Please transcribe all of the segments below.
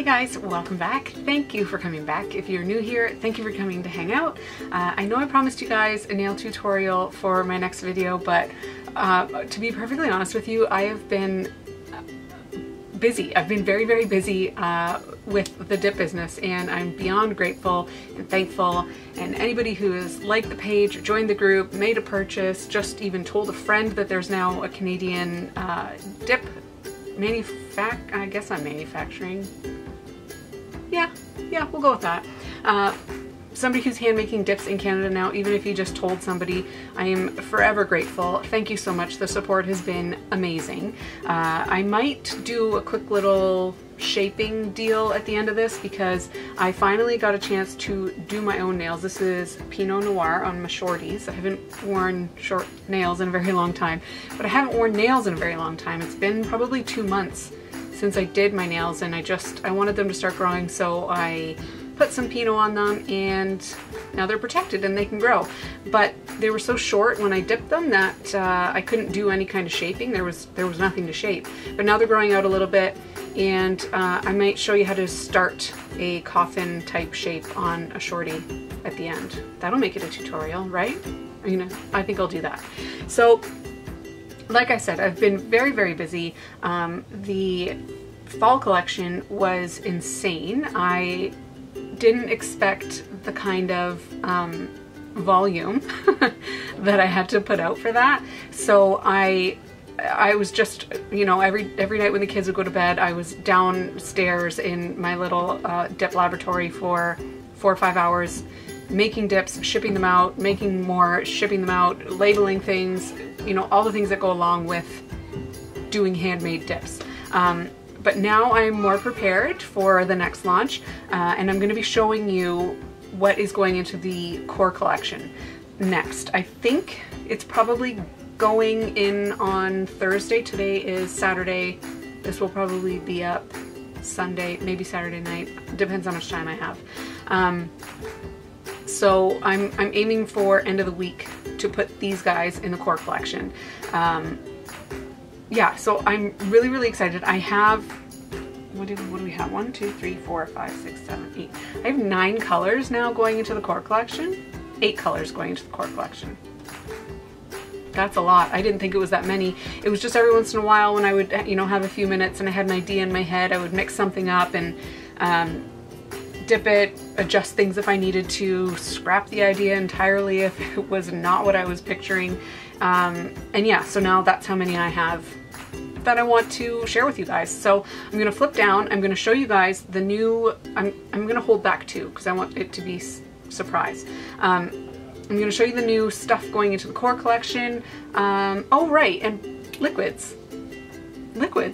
Hey guys, welcome back. Thank you for coming back. If you're new here, thank you for coming to hang out. I know I promised you guys a nail tutorial for my next video, but to be perfectly honest with you, I have been busy. I've been very, very busy with the dip business, and I'm beyond grateful and thankful. And anybody who has liked the page, joined the group, made a purchase, just even told a friend that there's now a Canadian dip I guess I'm manufacturing. Yeah, we'll go with that. Somebody who's hand making dips in Canada now, even if you just told somebody, I am forever grateful. Thank you so much. The support has been amazing. I might do a quick little shaping deal at the end of this because I finally got a chance to do my own nails. This is Pinot Noir on my shorties. I haven't worn short nails in a very long time, but I haven't worn nails in a very long time. It's been probably 2 months since I did my nails, and I wanted them to start growing, so I put some Pinot on them, and now they're protected and they can grow. But they were so short when I dipped them that I couldn't do any kind of shaping. There was nothing to shape. But now they're growing out a little bit, and I might show you how to start a coffin type shape on a shorty at the end. That'll make it a tutorial, right? I think I'll do that. So, like I said, I've been very, very busy. The fall collection was insane. I didn't expect the kind of volume that I had to put out for that. So I was just, every night when the kids would go to bed, I was downstairs in my little dip laboratory for 4 or 5 hours, making dips, shipping them out, making more, shipping them out, labeling things, all the things that go along with doing handmade dips. But now I'm more prepared for the next launch, and I'm going to be showing you what is going into the core collection next. I think it's probably going in on Thursday. Today is Saturday. This will probably be up Sunday, maybe Saturday night. Depends how much time I have. So I'm aiming for end of the week to put these guys in the core collection. Yeah, so I'm really, really excited. I have, what do we have? 1, 2, 3, 4, 5, 6, 7, 8. I have 9 colors now going into the core collection. 8 colors going into the core collection. That's a lot. I didn't think it was that many. It was just every once in a while when I would, have a few minutes and I had an idea in my head, I would mix something up and dip it, adjust things if I needed to, scrap the idea entirely if it was not what I was picturing. And yeah, so now that's how many I have that I want to share with you guys. So I'm going to flip down. I'm going to show you guys the new, I'm going to hold back 2 because I want it to be surprise. I'm going to show you the new stuff going into the core collection. Oh right, and liquids.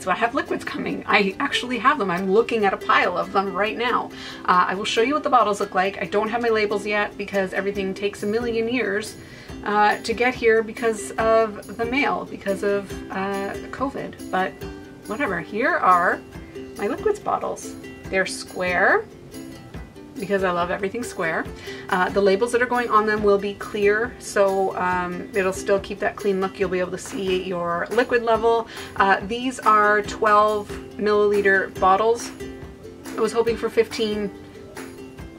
I have liquids coming. I actually have them. I'm looking at a pile of them right now. I will show you what the bottles look like. I don't have my labels yet because everything takes a million years to get here because of the mail, because of COVID, but whatever. Here are my liquids bottles. They're square because I love everything square. The labels that are going on them will be clear, so it'll still keep that clean look. You'll be able to see your liquid level. These are 12 milliliter bottles. I was hoping for 15.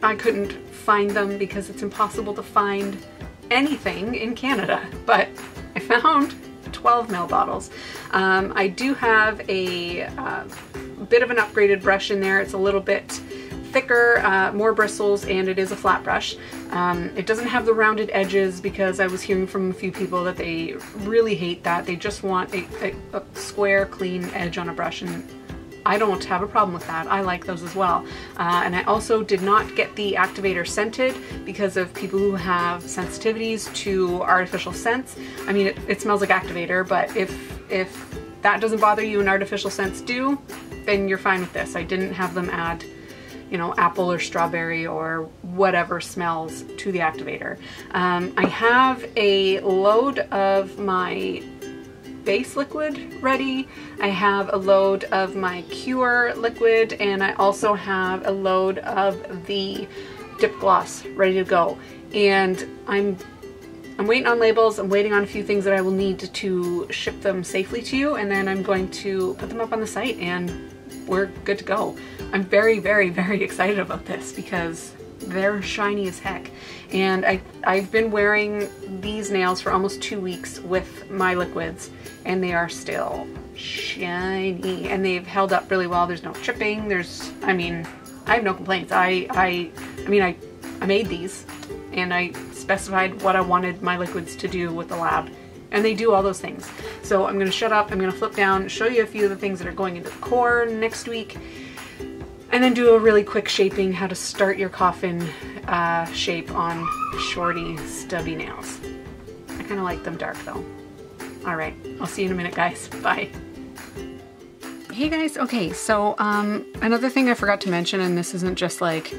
I couldn't find them because it's impossible to find anything in Canada, but I found 12 ml bottles. I do have a bit of an upgraded brush in there. It's a little bit thicker, more bristles, and it is a flat brush. It doesn't have the rounded edges because I was hearing from a few people that they really hate that. They just want a square, clean edge on a brush, and I don't have a problem with that. I like those as well. And I also did not get the activator scented because of people who have sensitivities to artificial scents. I mean, it smells like activator, but if that doesn't bother you and artificial scents do, then you're fine with this. I didn't have them add, apple or strawberry or whatever smells to the activator. I have a load of my base liquid ready. I have a load of my cure liquid, and I also have a load of the dip gloss ready to go. And I'm I'm waiting on labels. I'm waiting on a few things that I will need to ship them safely to you, and then I'm going to put them up on the site and we're good to go. I'm very, very, very excited about this because they're shiny as heck. And I've been wearing these nails for almost 2 weeks with my liquids, and they are still shiny and they've held up really well. There's no chipping. I mean, I have no complaints. I made these and I specified what I wanted my liquids to do with the lab, and they do all those things. So I'm gonna shut up, I'm gonna flip down, show you a few of the things that are going into the core next week, and then do a really quick shaping, how to start your coffin shape on shorty stubby nails. I kind of like them dark though. All right, I'll see you in a minute, guys. Bye. Hey guys, okay, so another thing I forgot to mention, and this isn't just like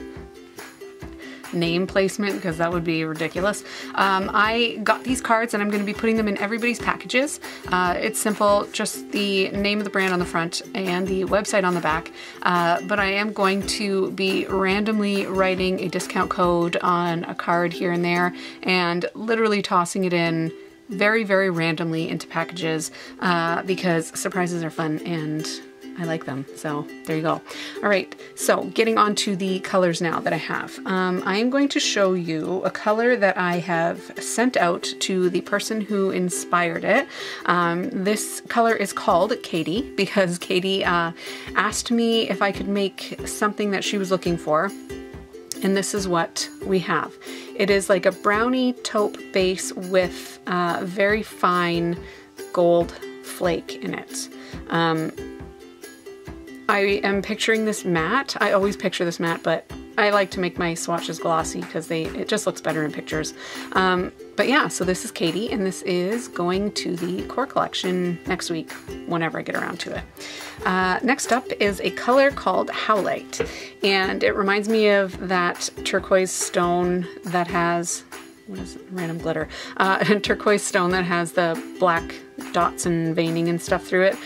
name placement because that would be ridiculous. I got these cards and I'm going to be putting them in everybody's packages. It's simple, just the name of the brand on the front and the website on the back, but I am going to be randomly writing a discount code on a card here and there and literally tossing it in very, very randomly into packages because surprises are fun and I like them. So there you go. All right, so getting on to the colors now that I have. I am going to show you a color that I have sent out to the person who inspired it. This color is called Katie because Katie asked me if I could make something that she was looking for. And this is what we have. It is like a brownie taupe base with very fine gold flake in it. I am picturing this matte. I always picture this matte, but I like to make my swatches glossy because it just looks better in pictures. But yeah, so this is Katie, and this is going to the core collection next week, whenever I get around to it. Next up is a color called Howlite, and it reminds me of that turquoise stone that has, what is it? Random glitter. Turquoise stone that has the black dots and veining and stuff through it.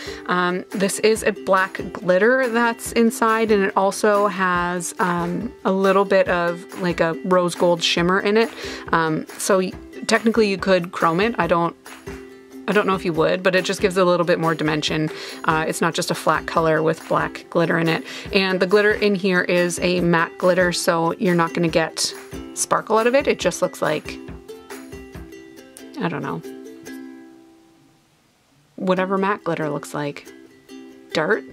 This is a black glitter that's inside, and it also has a little bit of like a rose gold shimmer in it. So technically you could chrome it. I don't know if you would, but it just gives a little bit more dimension. It's not just a flat color with black glitter in it. And the glitter in here is a matte glitter, so you're not gonna get sparkle out of it. It just looks like, I don't know, whatever matte glitter looks like. Dirt?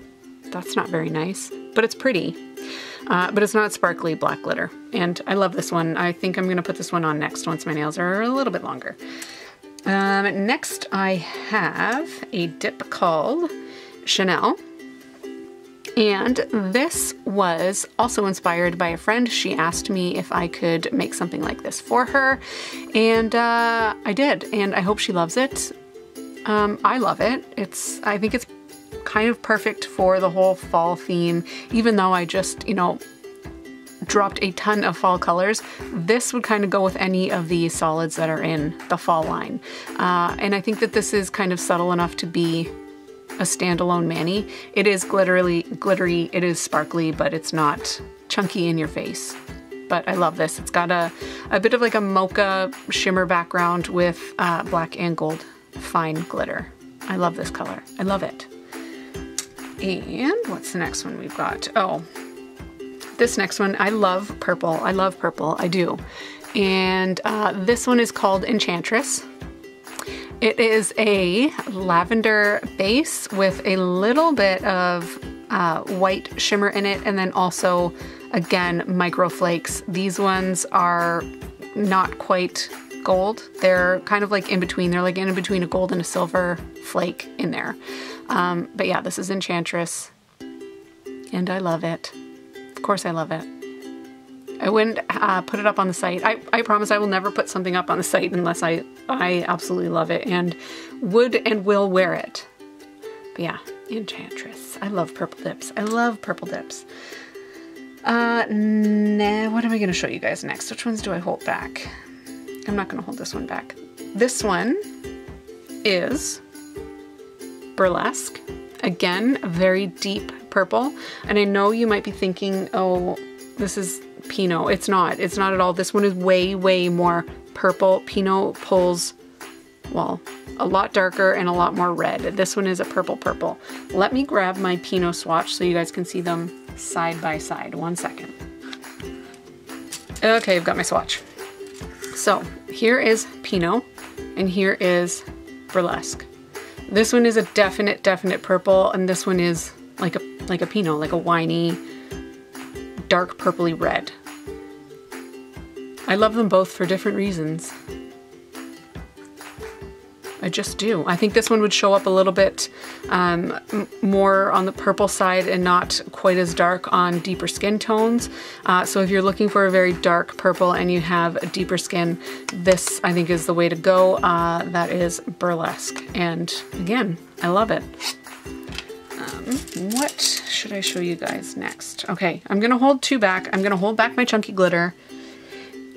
That's not very nice, but it's pretty. But it's not sparkly black glitter. And I love this one. I think I'm gonna put this one on next once my nails are a little bit longer. Next I have a dip called Chanel. And this was also inspired by a friend. She asked me if I could make something like this for her, and I did, and I hope she loves it. I love it. I think it's kind of perfect for the whole fall theme, even though I just, you know, dropped a ton of fall colors. This would kind of go with any of the solids that are in the fall line. And I think that this is kind of subtle enough to be a standalone mani. It is glittery, it is sparkly, but it's not chunky in your face. But I love this. It's got a bit of like a mocha shimmer background with black and gold fine glitter. I love this color. I love it. And what's the next one we've got? Oh, this next one, I love purple. I love purple, I do. And this one is called Enchantress. It is a lavender base with a little bit of white shimmer in it, and then also, again, micro flakes. These ones are not quite gold. They're kind of like in between. They're like in between a gold and a silver flake in there. But yeah, this is Enchantress, and I love it. Of course I love it. I wouldn't put it up on the site. I promise I will never put something up on the site unless I absolutely love it and would and will wear it. But yeah, Enchantress. I love purple dips. I love purple dips. What am I going to show you guys next? Which ones do I hold back? I'm not going to hold this one back. This one is Burlesque. Again, a very deep purple. And I know you might be thinking, oh, this is Pinot. It's not. It's not at all. This one is way, way more purple. Pinot pulls, well, a lot darker and a lot more red. This one is a purple purple. Let me grab my Pinot swatch so you guys can see them side by side. 1 second. Okay, I've got my swatch. So here is Pinot and here is Burlesque. This one is a definite purple, and this one is like a Pinot, like a winey, dark purpley red. I love them both for different reasons. I just do. I think this one would show up a little bit more on the purple side and not quite as dark on deeper skin tones. So if you're looking for a very dark purple and you have a deeper skin, this I think is the way to go. That is Burlesque. And again, I love it. What should I show you guys next? Okay, I'm gonna hold two back. I'm gonna hold back my Chunky Glitter,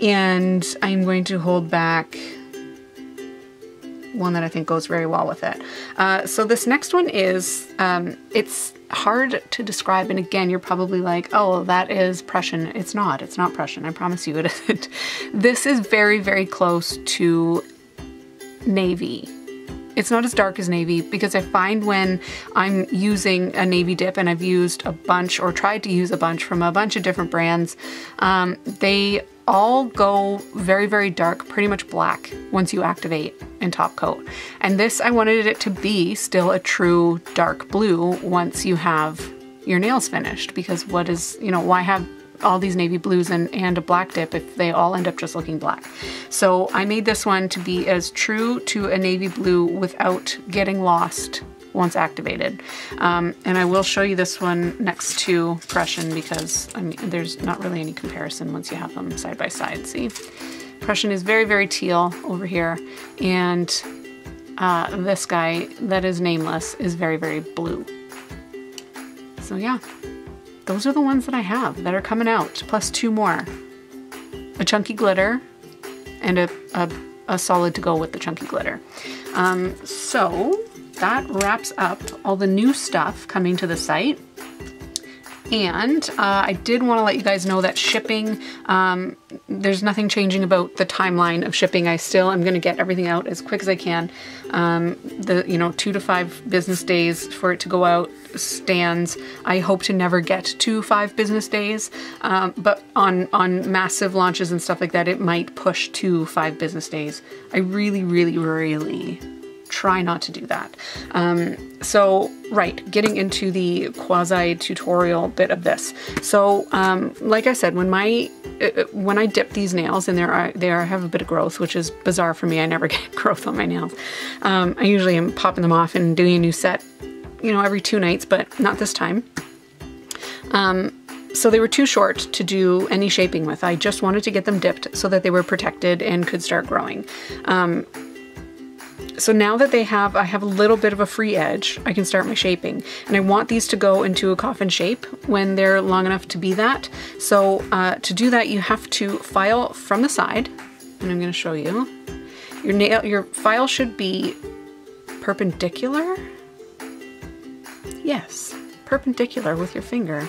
and I'm going to hold back one that I think goes very well with it. So this next one is, it's hard to describe, and again, you're probably like, oh, that is Prussian. It's not Prussian, I promise you it isn't. This is very close to navy. It's not as dark as navy, because I find when I'm using a navy dip, and I've used a bunch or tried to use a bunch from a bunch of different brands, they all go very dark, pretty much black once you activate and top coat. And this, I wanted it to be still a true dark blue once you have your nails finished, because what is, you know, why have all these navy blues and a black dip if they all end up just looking black? So I made this one to be as true to a navy blue without getting lost once activated. And I will show you this one next to Prussian, because I mean, there's not really any comparison once you have them side by side. See, Prussian is very teal over here, and this guy that is nameless is very blue. So yeah, those are the ones that I have that are coming out, plus two more. A Chunky Glitter and a solid to go with the Chunky Glitter. So that wraps up all the new stuff coming to the site. And I did want to let you guys know that shipping, there's nothing changing about the timeline of shipping. I still am going to get everything out as quick as I can. You know, 2 to 5 business days for it to go out stands. I hope to never get to 5 business days, but on massive launches and stuff like that, it might push to 5 business days. I really try not to do that. So, right, getting into the quasi-tutorial bit of this. So, like I said, when I dip these nails, and they have a bit of growth, which is bizarre for me. I never get growth on my nails. I usually am popping them off and doing a new set, you know, every 2 nights, but not this time. So they were too short to do any shaping with. I just wanted to get them dipped so that they were protected and could start growing. So now that I have a little bit of a free edge, I can start my shaping. And I want these to go into a coffin shape when they're long enough to be that. So to do that, you have to file from the side, and I'm going to show you. Your file should be perpendicular. Yes, perpendicular with your finger.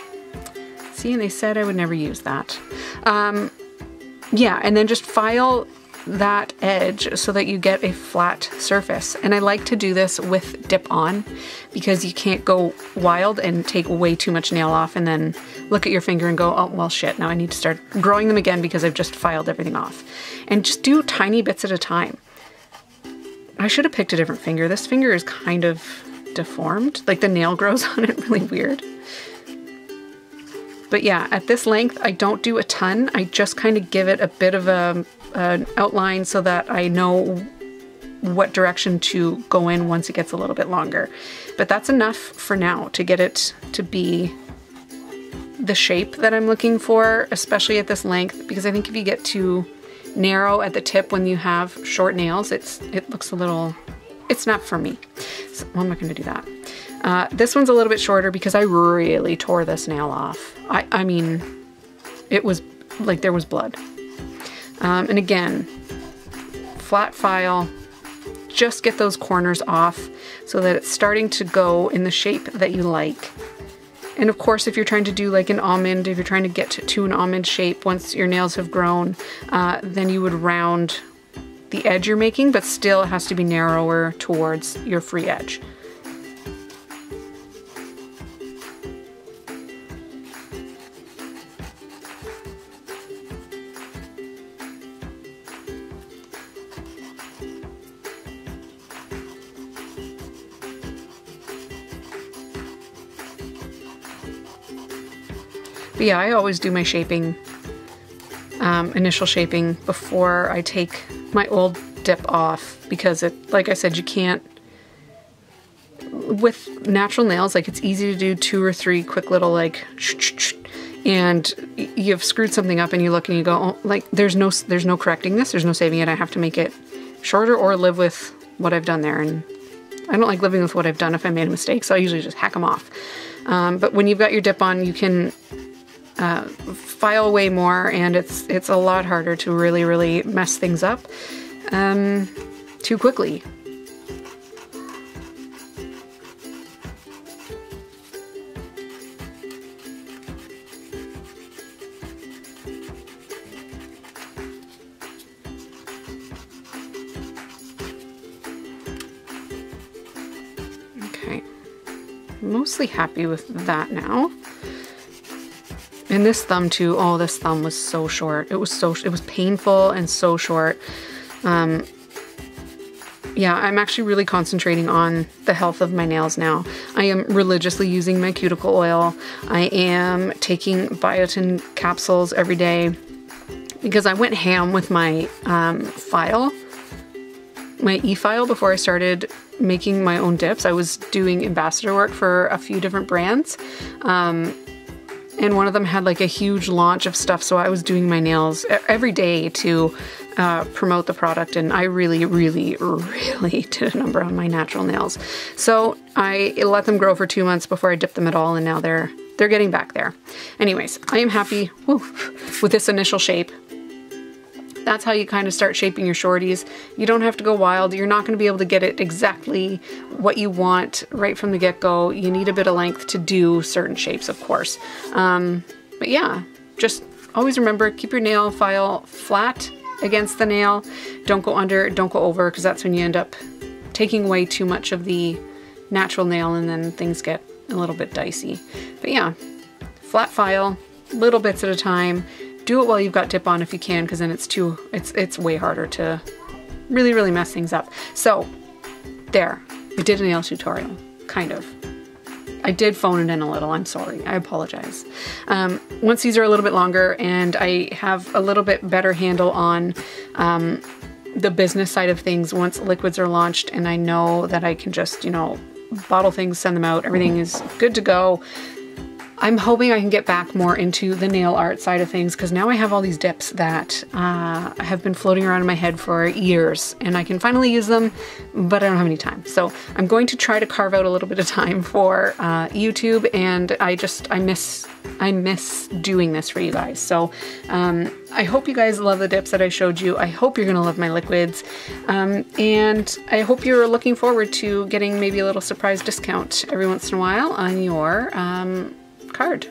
See, and they said I would never use that. Yeah, and then just file that edge so that you get a flat surface. And I like to do this with dip on, because you can't go wild and take way too much nail off and then look at your finger and go, oh, well, shit, now I need to start growing them again because I've just filed everything off. And just do tiny bits at a time. I should have picked a different finger. This finger is kind of deformed. Like the nail grows on it really weird. But yeah, at this length, I don't do a ton. I just kind of give it a bit of an outline so that I know what direction to go in once it gets a little bit longer. But that's enough for now to get it to be the shape that I'm looking for, especially at this length, because I think if you get too narrow at the tip when you have short nails, it looks a little, it's not for me. So I'm not going to do that. This one's a little bit shorter because I really tore this nail off. I mean, it was like there was blood. And again, flat file, just get those corners off so that it's starting to go in the shape that you like. And of course, if you're trying to do like an almond, if you're trying to get to an almond shape once your nails have grown, then you would round the edge you're making, but still it has to be narrower towards your free edge. But yeah, I always do my shaping, initial shaping before I take my old dip off, because it, like I said, you can't, with natural nails, like it's easy to do 2 or 3 quick little like, and you've screwed something up and you look and you go, oh, like there's no correcting this, there's no saving it, I have to make it shorter or live with what I've done there. And I don't like living with what I've done if I made a mistake, so I usually just hack them off. But when you've got your dip on, you can file way more, and it's a lot harder to really mess things up too quickly. Okay, mostly happy with that now. And this thumb too, oh, this thumb was so short. It was painful and so short. Yeah, I'm actually really concentrating on the health of my nails now. I am religiously using my cuticle oil. I am taking biotin capsules every day because I went ham with my file, my e-file, before I started making my own dips. I was doing ambassador work for a few different brands. And one of them had like a huge launch of stuff, so I was doing my nails every day to promote the product, and I really did a number on my natural nails. So I let them grow for 2 months before I dipped them at all, and now they're getting back there. Anyways, I am happy with this initial shape. That's how you kind of start shaping your shorties. You don't have to go wild. You're not going to be able to get it exactly what you want right from the get-go. You need a bit of length to do certain shapes, of course. But yeah, just always remember, keep your nail file flat against the nail. Don't go under, don't go over, because that's when you end up taking away too much of the natural nail, and then things get a little bit dicey. But yeah, flat file, little bits at a time. Do it while you've got dip on if you can, because then it's way harder to really mess things up. So there, I did a nail tutorial, kind of. I did phone it in a little, I'm sorry, I apologize. Once these are a little bit longer and I have a little bit better handle on the business side of things, once liquids are launched and I know that I can just, you know, bottle things, send them out, everything is good to go, I'm hoping I can get back more into the nail art side of things, because now I have all these dips that have been floating around in my head for years, and I can finally use them, but I don't have any time. So I'm going to try to carve out a little bit of time for YouTube, and I miss doing this for you guys. So I hope you guys love the dips that I showed you. I hope you're gonna love my liquids, and I hope you're looking forward to getting maybe a little surprise discount every once in a while on your card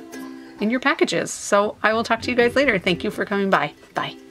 in your packages. So I will talk to you guys later. Thank you for coming by. Bye.